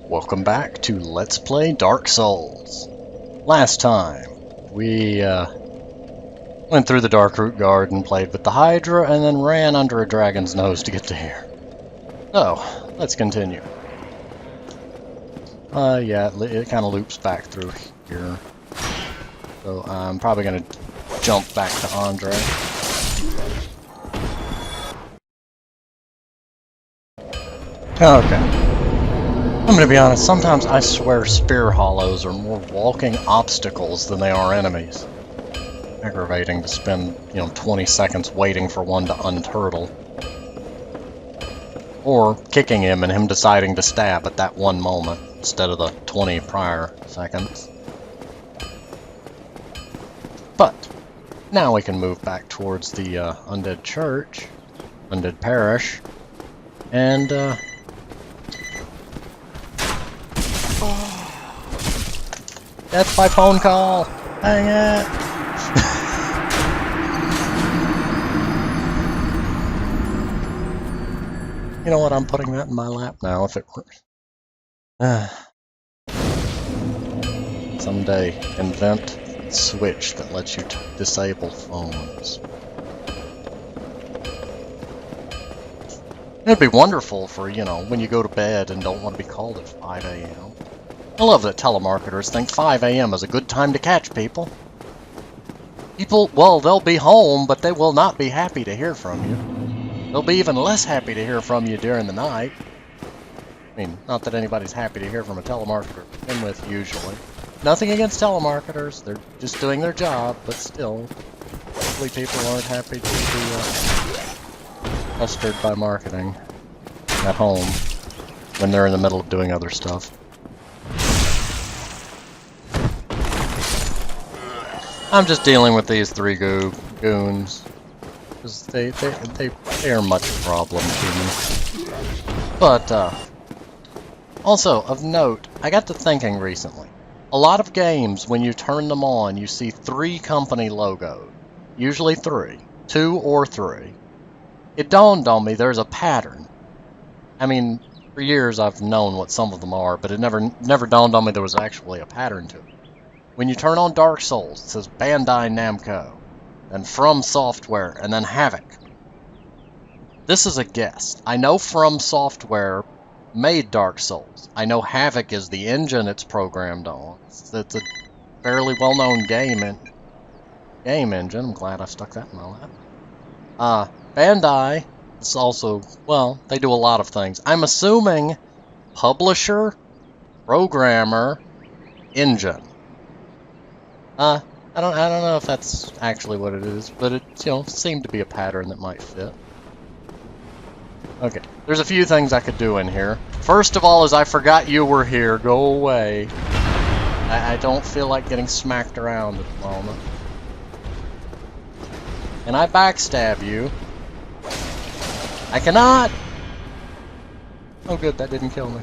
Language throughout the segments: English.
Welcome back to Let's Play Dark Souls. Last time, we went through the Darkroot Garden, played with the Hydra, and then ran under a dragon's nose to get to here. So, let's continue. Yeah, it kind of loops back through here. So I'm probably going to jump back to Andre. Okay. I'm gonna be honest, sometimes I swear spear hollows are more walking obstacles than they are enemies. Aggravating to spend, 20 seconds waiting for one to unturtle. Or kicking him and him deciding to stab at that one moment, instead of the 20 prior seconds. But, now we can move back towards the Undead Church, Undead Parish, and That's my phone call! Dang it! You know what, I'm putting that in my lap now if it works. Someday, invent a switch that lets you disable phones. It'd be wonderful for, when you go to bed and don't want to be called at 5 a.m. I love that telemarketers think 5 a.m. is a good time to catch people. People, well, they'll be home, but they will not be happy to hear from you. They'll be even less happy to hear from you during the night. I mean, not that anybody's happy to hear from a telemarketer to begin with, usually. Nothing against telemarketers, they're just doing their job, but still, hopefully people aren't happy to be pestered by marketing at home when they're in the middle of doing other stuff. I'm just dealing with these three goons, because they are much a problem to me. But, also, of note, I got to thinking recently. A lot of games, when you turn them on, you see 3 company logos. Usually 3. 2 or 3. It dawned on me there's a pattern. I mean, for years I've known what some of them are, but it never dawned on me there was actually a pattern to it. When you turn on Dark Souls, it says Bandai Namco, then From Software, and then Havoc. This is a guess. I know From Software made Dark Souls. I know Havoc is the engine it's programmed on. It's a fairly well-known game engine. I'm glad I stuck that in my lap. Bandai is also, well, they do a lot of things. I'm assuming publisher, programmer, engine. I don't know if that's actually what it is, but it, seemed to be a pattern that might fit. Okay, there's a few things I could do in here. First of all is I forgot you were here. Go away. I don't feel like getting smacked around at the moment. And I backstab you. I cannot! Oh good, that didn't kill me.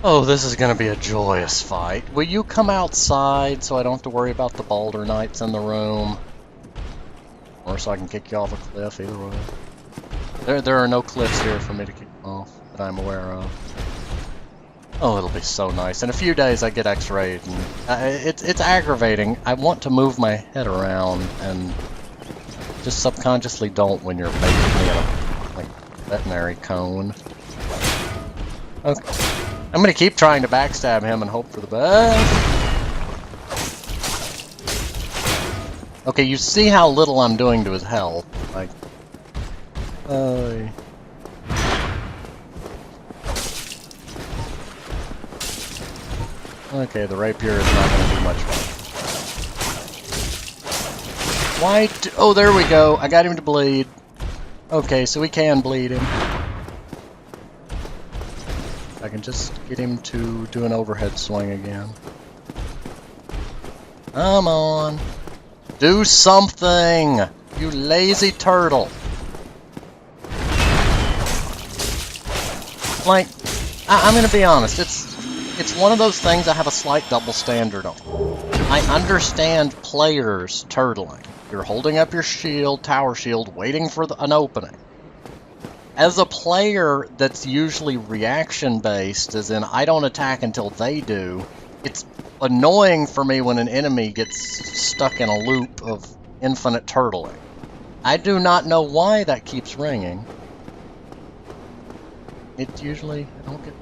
Oh, this is gonna be a joyous fight. Will you come outside so I don't have to worry about the Boulder Knights in the room? Or so I can kick you off a cliff, either way. There are no cliffs here for me to kick off that I'm aware of. Oh, it'll be so nice. In a few days I get X-rayed, and it's aggravating. I want to move my head around, and just subconsciously don't when you're making me a veterinary cone. Okay. I'm gonna keep trying to backstab him and hope for the best. Okay, you see how little I'm doing to his health. Like, okay, the rapier is not gonna do much fun. Why? Oh, there we go. I got him to bleed. Okay, so we can bleed him. I can just get him to do an overhead swing again. Come on. Do something! You lazy turtle! Like, I'm gonna be honest, it's one of those things I have a slight double standard on. I understand players turtling. You're holding up your shield, tower shield, waiting for an opening. as a player that's usually reaction based, as in I don't attack until they do, it's annoying for me when an enemy gets stuck in a loop of infinite turtling. I do not know why that keeps ringing. It usually, I don't get,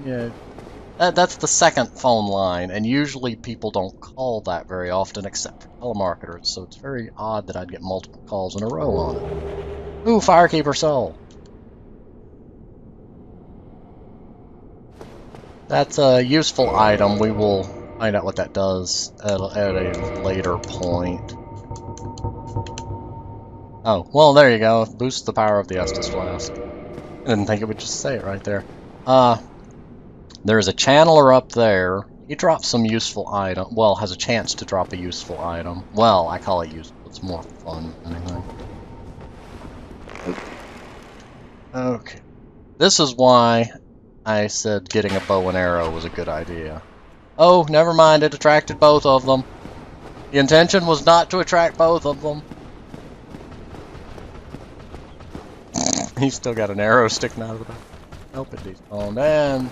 yeah. That's the second phone line, and usually people don't call that very often except for telemarketers, so it's very odd that I'd get multiple calls in a row on it. Ooh, Firekeeper Soul! That's a useful item. We will find out what that does at a later point. Oh, well, there you go. Boosts the power of the Estus Flask. I didn't think it would just say it right there. There's a channeler up there. He drops some useful item. Well, has a chance to drop a useful item. Well, I call it useful. It's more fun than anything. Okay. This is why I said getting a bow and arrow was a good idea. Oh, never mind. It attracted both of them. The intention was not to attract both of them. He's still got an arrow sticking out of the back. Help it, he's on. And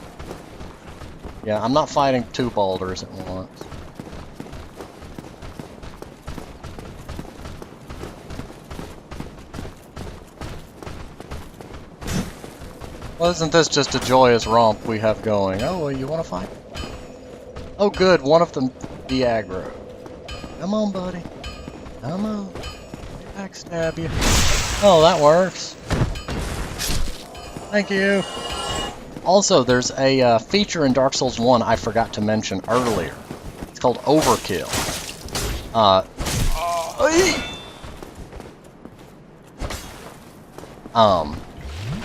yeah, I'm not fighting two boulders at once. Well, isn't this just a joyous romp we have going? Oh, well, you want to fight? Oh, good. One of them be aggro. Come on, buddy. Come on. Backstab you. Oh, that works. Thank you. Also, there's a feature in Dark Souls 1 I forgot to mention earlier. It's called Overkill.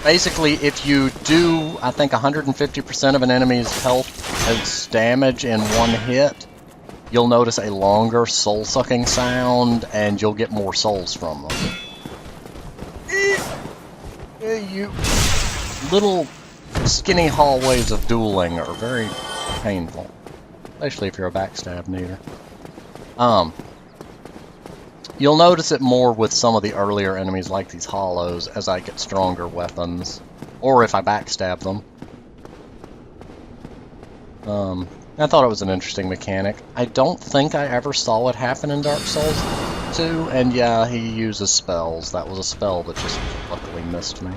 Basically, if you do, I think 150% of an enemy's health as damage in one hit, you'll notice a longer soul-sucking sound, and you'll get more souls from them. You little skinny hallways of dueling are very painful, especially if you're a backstab needer. You'll notice it more with some of the earlier enemies like these hollows as I get stronger weapons, or if I backstab them. I thought it was an interesting mechanic. I don't think I ever saw it happen in Dark Souls 2, and yeah, he uses spells. That was a spell that just luckily missed me.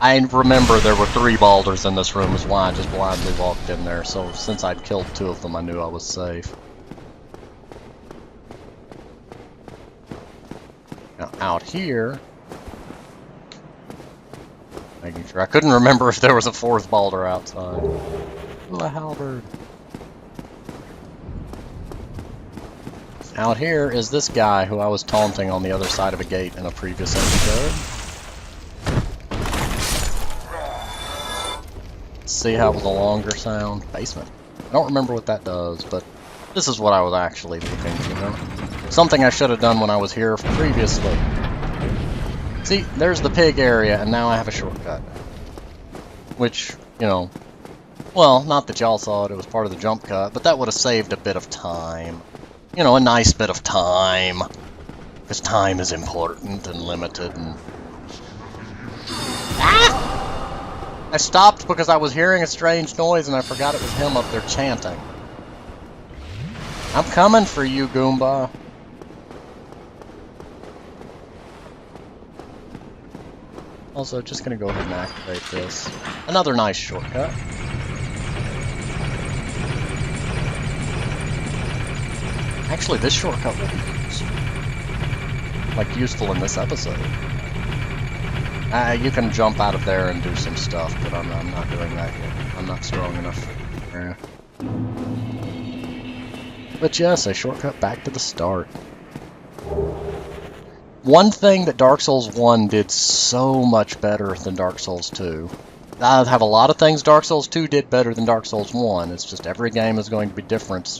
I remember there were 3 boulders in this room, is why I just blindly walked in there, so since I'd killed 2 of them, I knew I was safe. Now, out here, making sure I couldn't remember if there was a 4th boulder outside. Ooh, a halberd. Out here is this guy who I was taunting on the other side of a gate in a previous episode. See how it was a longer sound? Basement. I don't remember what that does, but this is what I was actually looking for. Something I should have done when I was here previously. See, there's the pig area, and now I have a shortcut. Which, you know, well, not that y'all saw it, it was part of the jump cut, but that would have saved a bit of time. You know, a nice bit of time. Because time is important and limited and... Ah! I stopped because I was hearing a strange noise and I forgot it was him up there chanting. I'm coming for you, Goomba. Also, just gonna go ahead and activate this. Another nice shortcut. Actually, this shortcut will be useful in this episode. You can jump out of there and do some stuff, but I'm not doing that yet. I'm not strong enough. Yeah. But yes, a shortcut back to the start. One thing that Dark Souls 1 did so much better than Dark Souls 2. I have a lot of things Dark Souls 2 did better than Dark Souls 1. It's just every game is going to be different.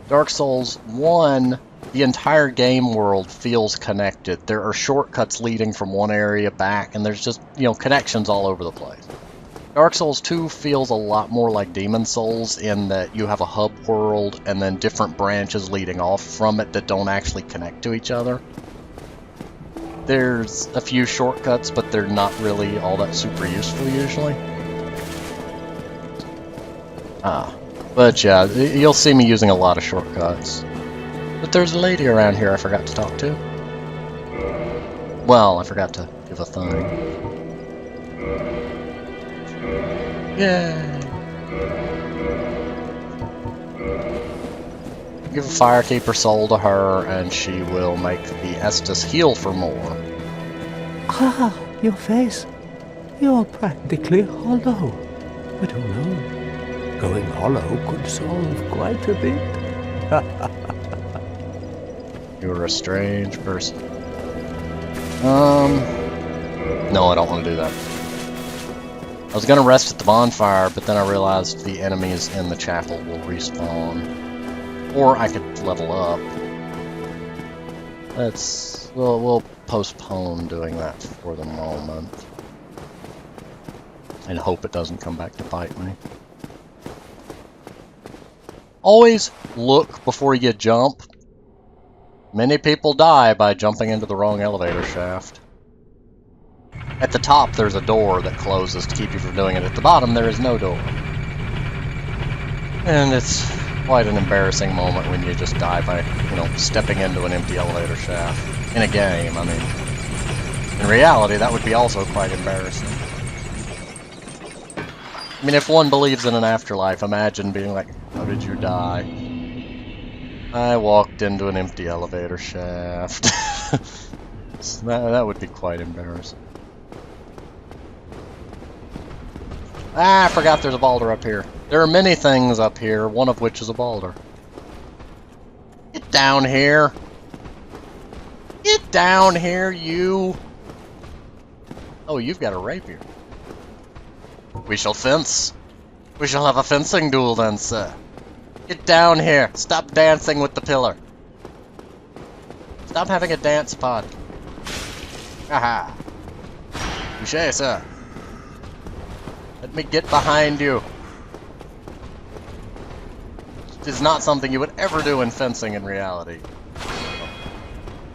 Dark Souls 1, the entire game world feels connected. There are shortcuts leading from one area back, and there's just, you know, connections all over the place. Dark Souls 2 feels a lot more like Demon Souls in that you have a hub world and then different branches leading off from it that don't actually connect to each other. There's a few shortcuts, but they're not really all that super useful usually. But yeah, you'll see me using a lot of shortcuts. But there's a lady around here I forgot to talk to. Well, I forgot to give a thing. Yay! Give a Firekeeper soul to her, and she will make the Estus heal for more. Ah, your face. You're practically hollow. But who knows? Going hollow could solve quite a bit. You're a strange person. No, I don't want to do that. I was gonna rest at the bonfire, but then I realized the enemies in the chapel will respawn. Or I could level up. We'll postpone doing that for the moment. And hope it doesn't come back to bite me. Always look before you jump. Many people die by jumping into the wrong elevator shaft. At the top there's a door that closes to keep you from doing it. At the bottom there is no door. And it's quite an embarrassing moment when you just die by, you know, stepping into an empty elevator shaft. In a game, I mean. In reality, that would be also quite embarrassing. I mean, if one believes in an afterlife, imagine being like, how did you die? I walked into an empty elevator shaft. That would be quite embarrassing. Ah, I forgot there's a boulder up here. There are many things up here, one of which is a boulder. Get down here! Get down here, you! Oh, you've got a rapier. We shall fence. We shall have a fencing duel then, sir. Get down here. Stop dancing with the pillar. Stop having a dance pod. Aha. Touché, sir. Let me get behind you. It is not something you would ever do in fencing in reality.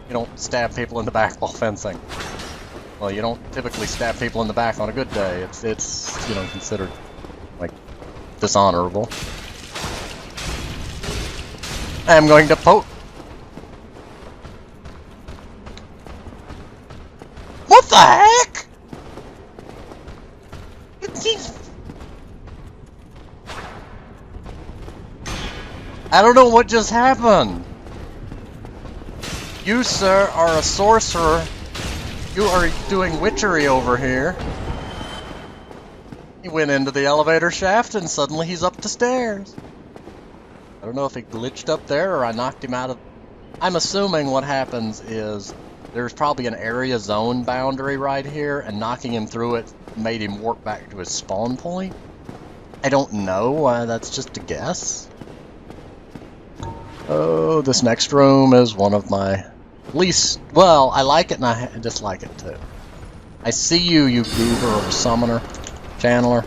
You don't stab people in the back while fencing. Well, you don't typically stab people in the back on a good day. It's you know, considered, like, dishonorable. I'm going to poke. What the heck? I don't know what just happened. You, sir, are a sorcerer. You are doing witchery over here. He went into the elevator shaft and suddenly he's up the stairs. I don't know if he glitched up there or I knocked him out of... I'm assuming what happens is there's probably an area zone boundary right here, and knocking him through it made him warp back to his spawn point. I don't know, that's just a guess. Oh, this next room is one of my least... Well, I like it and I dislike it too. I see you, you goober or summoner, channeler.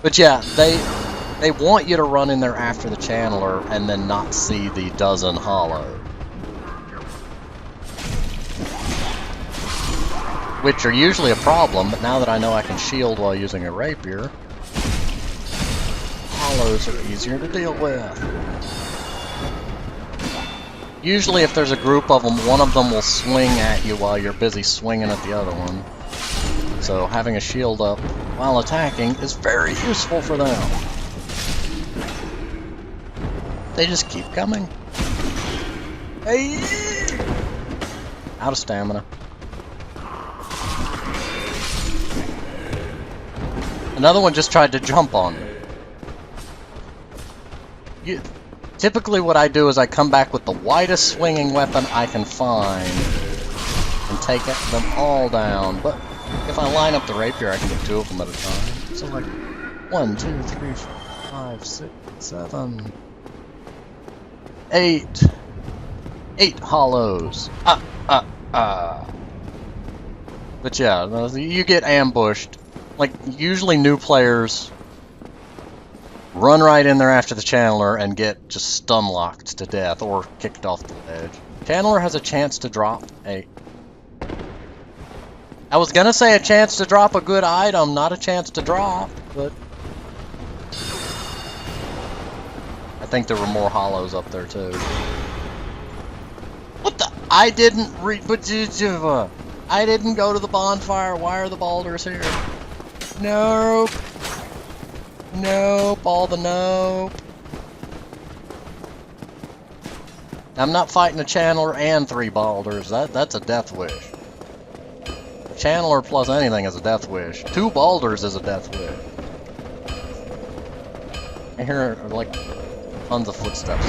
But yeah, they want you to run in there after the channeler and then not see the dozen hollows. Which are usually a problem, but now that I know I can shield while using a rapier, hollows are easier to deal with. Usually if there's a group of them, one of them will swing at you while you're busy swinging at the other one. So having a shield up while attacking is very useful for them. They just keep coming. Hey! Out of stamina. Another one just tried to jump on me. Typically what I do is I come back with the widest swinging weapon I can find and take them all down. But if I line up the rapier, I can get two of them at a time. So like 1, 2, 3, 4, 5, 6, 7, 8. 8 hollows. But yeah, you get ambushed. Like, usually new players run right in there after the channeler and get just stun-locked to death or kicked off the ledge. Channeler has a chance to drop a I was gonna say a chance to drop a good item, not a chance to drop, but... I think there were more hollows up there, too. What the? I didn't I didn't go to the bonfire. Why are the boulders here? Nope. Nope. All the nope. I'm not fighting a channeler and 3 boulders. That's a death wish. Channeler plus anything is a death wish. 2 boulders is a death wish. I hear like tons of footsteps.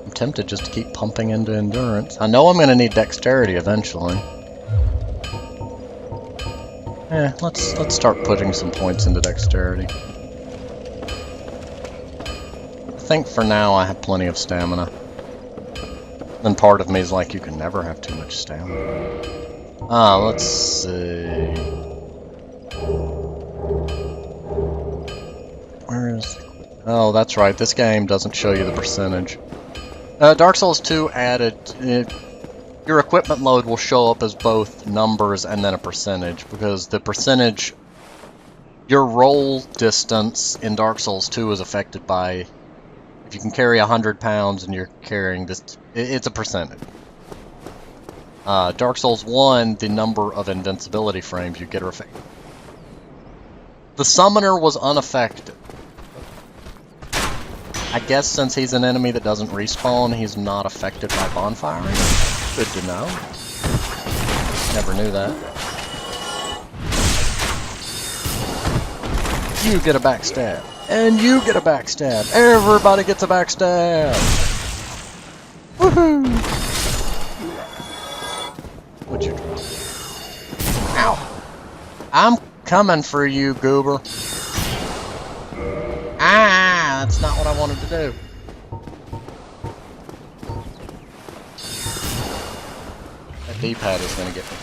I'm tempted just to keep pumping into endurance. I know I'm going to need dexterity eventually. Let's start putting some points into dexterity. I think for now I have plenty of stamina. Then part of me is like, you can never have too much stamina. Let's see. Where is... Oh, that's right. This game doesn't show you the percentage. Dark Souls 2 added... your equipment load will show up as both numbers and then a percentage, because the percentage... Your roll distance in Dark Souls 2 is affected by... If you can carry 100 pounds and you're carrying this... It's a percentage. Dark Souls 1, the number of invincibility frames you get are affected. The summoner was unaffected. I guess since he's an enemy that doesn't respawn, he's not affected by bonfiring. Good to know. Never knew that. You get a backstab. And you get a backstab. Everybody gets a backstab. Woohoo! What'd you drop? Ow! I'm coming for you, goober. Ah, that's not what I wanted to do. That D-pad is gonna get me.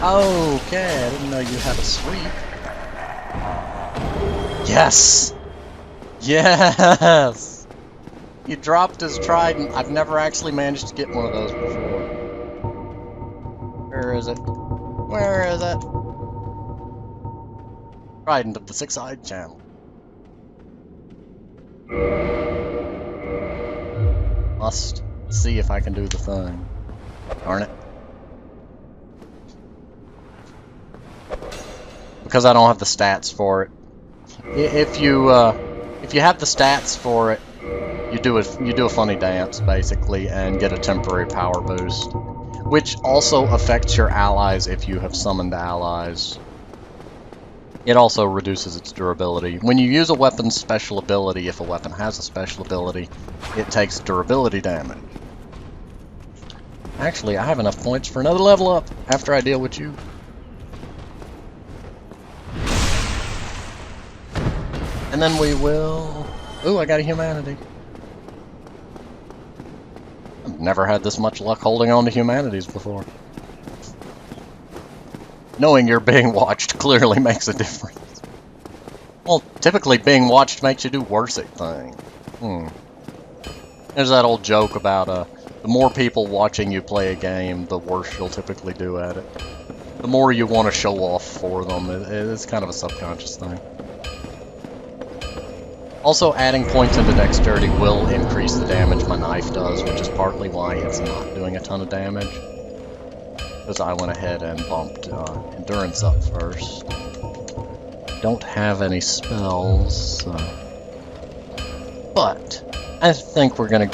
Okay, I didn't know you had a sweep. Yes! Yes! He dropped his trident. I've never actually managed to get one of those before. Where is it? Where is it? Trident of the Six-Eyed Channel. Must see if I can do the thing. Darn it. Because I don't have the stats for it. If you have the stats for it, you do a funny dance basically and get a temporary power boost, which also affects your allies if you have summoned allies. It also reduces its durability. When you use a weapon's special ability, if a weapon has a special ability, it takes durability damage. Actually, I have enough points for another level up after I deal with you. And then we will... Ooh, I got a humanity. I've never had this much luck holding on to humanities before. Knowing you're being watched clearly makes a difference. Well, typically being watched makes you do worse at things. There's that old joke about, the more people watching you play a game, the worse you'll typically do at it. The more you want to show off for them, it's kind of a subconscious thing. Also, adding points into dexterity will increase the damage my knife does, which is partly why it's not doing a ton of damage. Because I went ahead and bumped endurance up first. Don't have any spells, but I think we're gonna...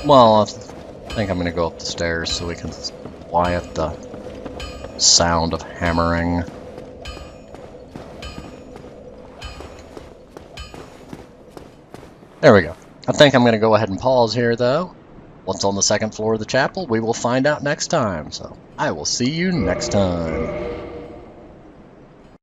Well, I think I'm gonna go up the stairs so we can quiet the sound of hammering. There we go. I think I'm going to go ahead and pause here, though. What's on the second floor of the chapel, we will find out next time. So, I will see you next time.